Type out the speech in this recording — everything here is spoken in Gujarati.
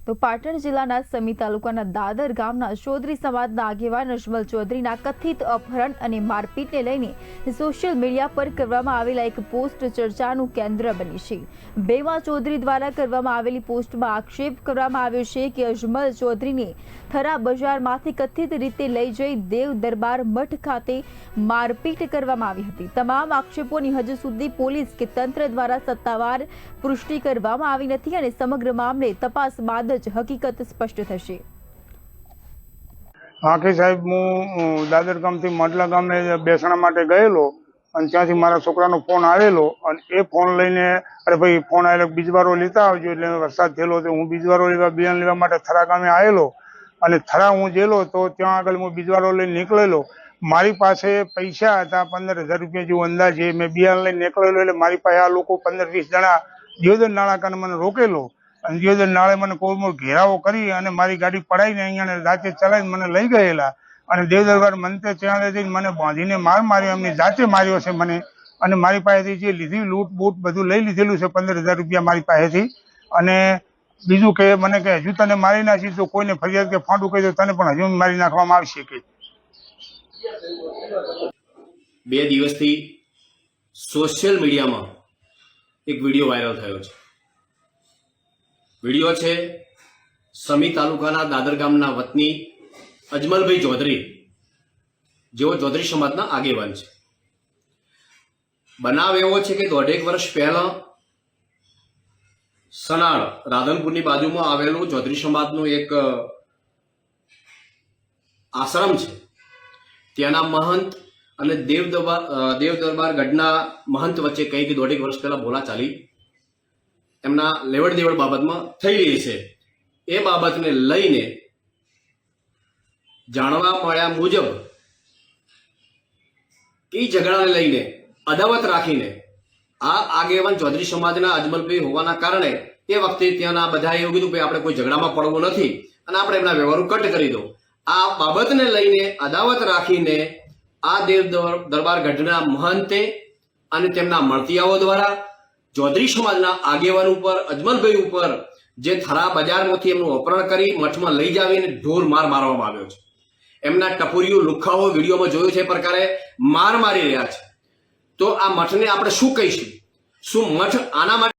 તો પાટણ જિલ્લાના સમી તાલુકાના દાદર ગામના ચૌધરી સમાજના આગેવાન અજમલ ચૌધરીના કથિત અપહરણ અને મારપીટને લઈને સોશિયલ મીડિયા પર કરવામાં આવેલા એક પોસ્ટ ચર્ચાનું કેન્દ્ર બની છે। બેવા ચૌધરી દ્વારા કરવામાં આવેલી પોસ્ટમાં આક્ષેપ કરવામાં આવ્યો છે કે અજમલ ચૌધરીને થરા બજારમાંથી કથિત રીતે લઈ જઈ દેવ દરબાર મઠ ખાતે મારપીટ કરવામાં આવી હતી। તમામ આક્ષેપોની હજુ સુધી પોલીસ કે તંત્ર દ્વારા સત્તાવાર પુષ્ટિ કરવામાં આવી નથી અને સમગ્ર મામલે તપાસ બાદ હકીકત સ્પષ્ટ થશે। આખી સાહેબ હું દાદર ગામથી માટલા ગામે બેસણા માટે ગયેલો અને ત્યાંથી મારા છોકરાનો ફોન આવેલો અને એ ફોન લઈને અરે ભાઈ ફોન આવેલો બીજવારો લેતા આવજો એટલે વરસાદ થયેલો તો હું બીજવારો લેવા બિયારણ લેવા માટે થરા ગામે આવેલો અને થરા હું ગયેલો તો ત્યાં આગળ હું બીજવારો લઈને નીકળેલો। મારી પાસે પૈસા હતા 15,000 રૂપિયા જેવું અંદાજે। મેં બિયારણ લઈને નીકળેલો એટલે મારી પાસે આ લોકો 15-20 જણા દિયોદર નાળા કાને મને રોકેલો અને દિયોદર નાળે મને કોરમોર ઘેરાવો કરી અને મારી ગાડી પડાવીને અહીંયા રાતે ચલાવીને મને લઈ ગયેલા અને દેવદરબાર મંતે ત્યાં જઈને મને બાંધીને માર માર્યો, એમની જાતે માર્યો છે મને અને મારી પાસેથી જે લીધી લૂંટ બૂટ બધું લઈ લીધેલું છે 15,000 રૂપિયા મારી પાસેથી। અને બીજું કે મને કે હજુ તને મારી નાખીશ તો કોઈને ફરિયાદ કે ફાંડું કહી દો તને પણ હજુ મારી નાખવામાં આવશે કે 2 દિવસથી સોશિયલ મીડિયામાં એક વિડીયો વાયરલ થયો છે। વિડીયો છે સમી તાલુકાના દાદર ગામના વતની અજમલભાઈ ચૌધરી, જેઓ ચૌધરી સમાજના આગેવાન છે। બનાવ એવો છે કે 1.5 વર્ષ પહેલા સનાળ રાધનપુરની બાજુમાં આવેલું ચૌધરી સમાજનું એક આશ્રમ છે, ત્યાંના મહંત અને દેવ દરબાર ગઢના મહંત વચ્ચે કંઈક 1.5 વર્ષ પહેલા બોલા ચાલી એમના લેવડ દેવડ બાબતમાં થયેલી છે। એ બાબતને લઈને જાણવા મળ્યા મુજબ એ ઝઘડાને લઈને અદાવત રાખીને આ આગેવાન ચૌધરી સમાજના અજમલભાઈ હોવાના કારણે એ વખતે ત્યાંના બધાએ એવું કીધું કે આપણે કોઈ ઝઘડામાં પડવું નથી અને આપણે એમના વ્યવહારો કટ કરી દો। આ બાબતને લઈને અદાવત રાખીને આ દેવ દરબાર ગઢના મહંતે અને તેમના મળતિયાઓ દ્વારા ચૌધરી સમાજના આગેવાન ઉપર અજમલભાઈ ઉપર જે થરા બજારમાંથી એમનું અપહરણ કરી મઠમાં લઈ જાવીને ઢોર માર મારવામાં આવ્યો છે। એમના ટપુરીઓ લુખાઓ વિડીયોમાં જોયું છે એ પ્રકારે માર મારી રહ્યા છે। તો આ મઠને આપણે શું કહીશું? શું મઠ આના માટે